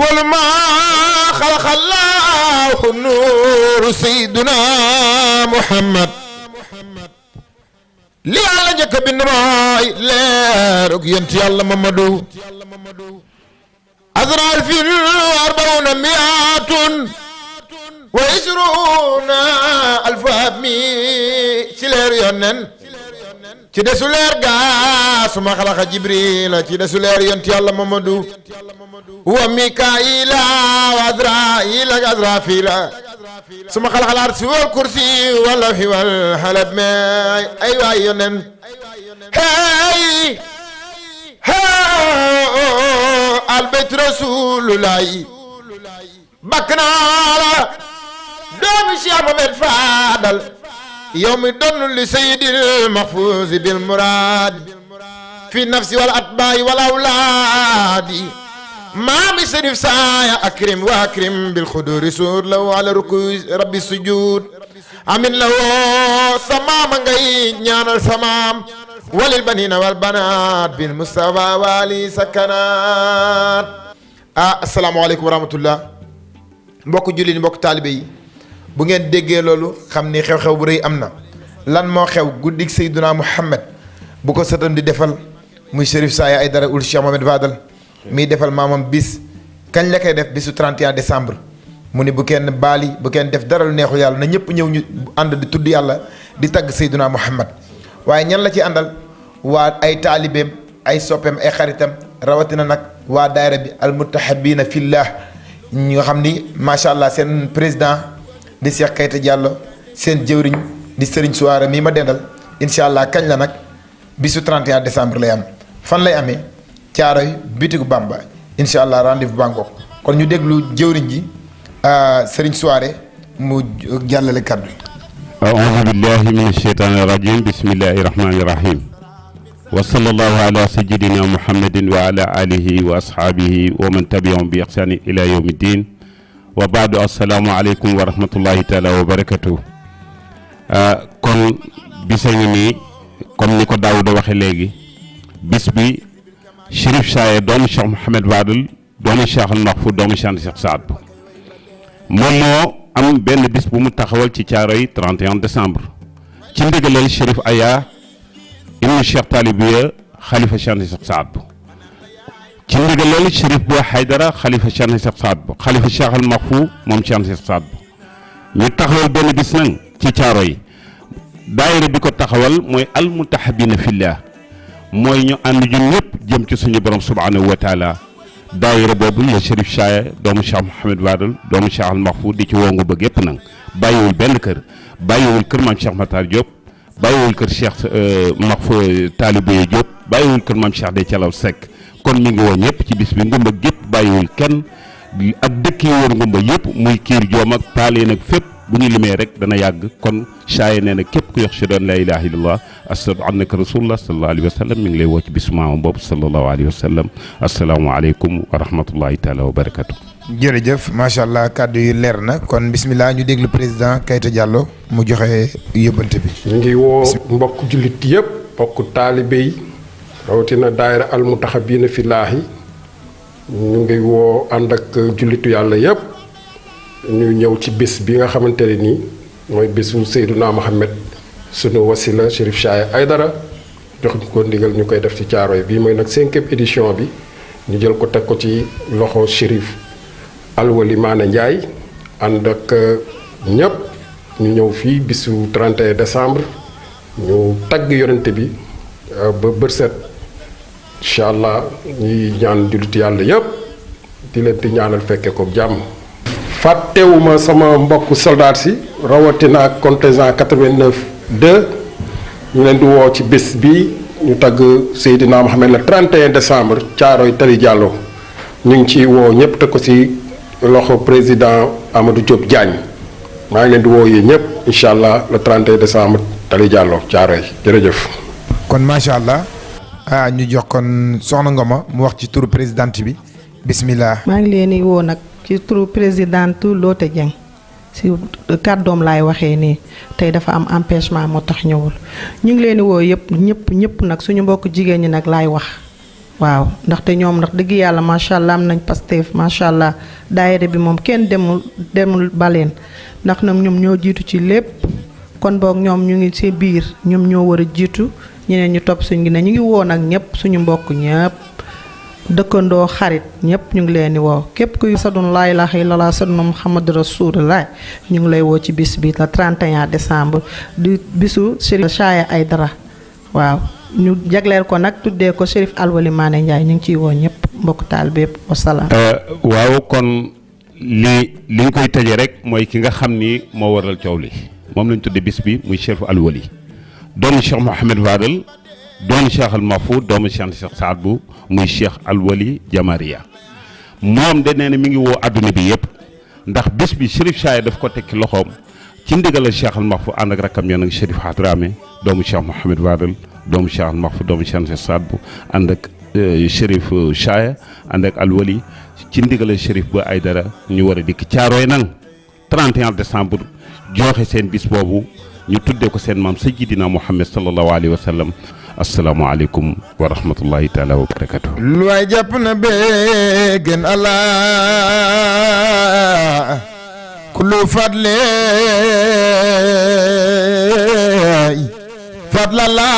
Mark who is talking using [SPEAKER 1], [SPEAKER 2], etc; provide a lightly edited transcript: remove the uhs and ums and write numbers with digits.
[SPEAKER 1] أول ما خلق الله النور سيدنا محمد li Yàlla njëkk a bind mooy leerug yonent Yàlla Mamadu Azraïl fil arbauna miatun wa isruna alfa mi ci leer yonnen ci desu leer gaa suma xalaqa Jibrila ci desu leer yonent Yàlla Mamadu wa Mikaila wa Azraïla ak Azrafila suma xalaqa al-arsi wal kursi wal lawhi wal qalam ay waay yonen hey albayt rasulullahi bakk naa la doomi Cheikh Mohamed Fadal yow mi donn li sayyidil mahfuz bil murad fi nafsi wal atba'i wal awladi maami Serif Saaya akrim wa akrim bil xuduri suur law ala rukuy rabbi sujud amin la woo samaama ngay ñaanal samaam walil banina wal banaat bil mustafa wali sakanaat asalaamaaleykum wa rahmatullah mbokk jullit mbokk taalibe yi bu ngeen déggee loolu xam ni xew-xew bu rëy am na lan moo xew guddik Seydina Muhammad bu ko sëtam di defal muy Serif Saaya Aidara ul Cheikh Mohamed Fadal miy defal maamam bis kañ la koy def bisu 31 décembre mu ni bu kenn baali bu kenn def dara lu neexul yàlla na ñëpp ñëw ñu ànd di tudd yàlla di tagg Seydina Muhammad waaye ñan la ci àndal waa ay taalibeem ay soppeem ay xaritam rawatina nag waa daayira bi almutahabina fillah ñi nga xam ni macha allah seen président di Cheikh Kayta Diallo seen jëwriñ di Serigne Souare mii ma dendal incha allah kañ la nag bisu 31 décembre lay am fan lay amee Caaroy bitigu Bamba incha allah rendez-vous bango kon ñu déglu jëwriñ ji Serigne Souare mu jàllale kaddu.
[SPEAKER 2] a'uuzu billahi mina shaytaani rajiim bismillahi rahmaani rahiim wa sallallahu ala sayyidina muhammadin wa ala alihi wa ashaabihi wa man tabi'ahum bi ihsaanin ila yawmi ddin wa baadu assalaamu aleykum wa rahmatullahi taala wa barakatuh kon bisa ngi nii comme ni ko Daouda waxe léegi bis bi Serif Saaya doomu Cheikh Mohamed Fadal doomu Cheikh al Mahfouz doomu Cheikh Saad Bou moom moo am benn bis bu mu taxawal ci Caaroy 31 décembre ci ndigalal Serif Aya ibnu Cheikh Talibiya xalifa Cheikh Saad Bou ci ndigalal Serif Bou Haydara xalifa Cheikh Saad Bou xalifa Cheikh al Mahfouz moom Cheikh Saad Bou ñu taxawal benn bis nag ci Caaroy daayira bi ko taxawal mooy al mutahabina fillah mooy ñu ànd ñun ñëpp jëm ci suñu borom subhanahu wa taala daayira boobu la Serif Saaya doomu Cheikh Mohamed Fadal doomu Cheikh al Mahfouz di ci wongu bëgg yëpp nag bàyyiwul benn kër bàyyiwul kër maam Cheikh Matar Diop bàyyiwul kër Cheikh Mahfouz Talibiya Diop bàyyiwul kër maam Cheikh de Calaw Seck kon mi ngi woo ñëpp ci bis bi ngumba gépp bàyyiwul kenn ak dëkk yi wër ngumba yëpp muy kiir joom ak paaleen ak fépp bu ñu limee rek dana yàgg kon Saaya nee na képp ku yaxshadu an la ilaha illallah ashhadu annaka rasulullah sallallahu alayhi wa sallam mi ngi lay woo ci bisu maamam boobu sallallahu alayhi wa sallam asalaamaaleykum wa rahmatullahi taala wa barakatu.
[SPEAKER 1] jërëjëf macha allah kàddu yi leer na kon bismillah ñu déglu président Kayta Diallo mu joxe yóbbante bi.
[SPEAKER 3] ñu ngi woo mbokk jullit yëpp mbokk taalibe yi rawatina daayira al mutahabina fillaahi ñu ngi woo ànd ak jullitu yàlla yëpp ñu ñëw ci bés bi nga xamante ne nii mooy bésu Seydina Mohamed sunu wasila Serif Saaya Aidara jox ko ndigal ñu koy def ci Caaroy bii mooy nag 5e édition bi ñu jël ko teg ko ci loxo Serif Alwali Maane Ndiaye ànd ak ñëpp ñu ñëw fii bisu 31 décembre ñu tagg yonente bi ba bërset incha allah ñuy ñaan jullit yàlla yëpp di leen di ñaanal fekke ko jàmm. fàttewuma sama mbokk soldat si rawatina ak contingent 89 2 ñu leen di woo ci bés bi ñu tagg Seydina Mohamed le 31 décembre Caaroy Tali Diallo ñu ngi ci woo ñëpp te ko si loxo président Amadou Diop Diagne maa ngi leen di woo yi ñëpp incha allah le 31 décembre Tali Diallo Caaroy jërëjëf.
[SPEAKER 1] kon macha allah ñu jox kon soxna Ngoma mu wax ci turu présidente bi bismillah.
[SPEAKER 4] maa ngi leen di woo nag ci turu présidente Loté Dieng si kàddoom laay waxee nii tey dafa am empêchement moo tax ñëwul ñu ngi leen di woo yëpp ñëpp nag suñu mbokk jigéen ñi nag laay wax waaw ndaxte ñoom ndax dëgg yàlla macha allah am nañ Pastef macha allah daayira bi moom kenn demul baleen ndax nag ñoom ñoo jiitu ci lépp kon boog ñoom ñu ngi ci biir ñoom ñoo war a jiitu ñeneen ñu topp suñu ginnaaw ñu ngi woo nag ñëpp suñu mbokk ñëpp dëkkandoo xarit ñëpp ñu ngi leen di woo képp kuy sadun laa ilaaha illallaah sadun muhammadu rasulullah ñu ngi lay woo ci bis bi le 31 décembre di bisu Chérif Chaaya Aïdara waaw ñu jagleel ko nag tuddee ko Chérif Alwali Mané Ndiaye ñu ngi ciy woo ñëpp mbokk taal bépp wasalaam.
[SPEAKER 2] waaw kon li ñu koy tëjee rek mooy ki nga xam ni moo waral coow li moom lañ tuddee bis bi muy Chérif Alwali doomu Cheikh Mouhamed Fadel doomu Cheikh Al Mahfoud doomu Cheikh Saad Bou muy Cheikh Alwali Jamariya moom de nee na mi ngi woo adduna bi yëpp ndax bis bi Chérif Chaaya daf ko tekki loxoom ci ndigalal Cheikh Al Mahfoud ànd ak rakkam ya nag Chérif Hadrame doomu Cheikh Mouhamed Fadel doomu Cheikh Al Mahfoud doomu Cheikh Saad Bou ànd ak Chérif Chaaya ànd ak Alwali ci ndigalal Chérif ba Aïdara ñu war a dikk Caaroy nag 31 décembre joxe seen bis boobu ñu tuddee ko seen maam Sayyidina Muhammad sallallahu alayhi wa sallam. asalaamaaleykum wa rahmatullahi taala wa barakatu.
[SPEAKER 1] lu waay jàpp na bee gën Allah kullu fadle fadla la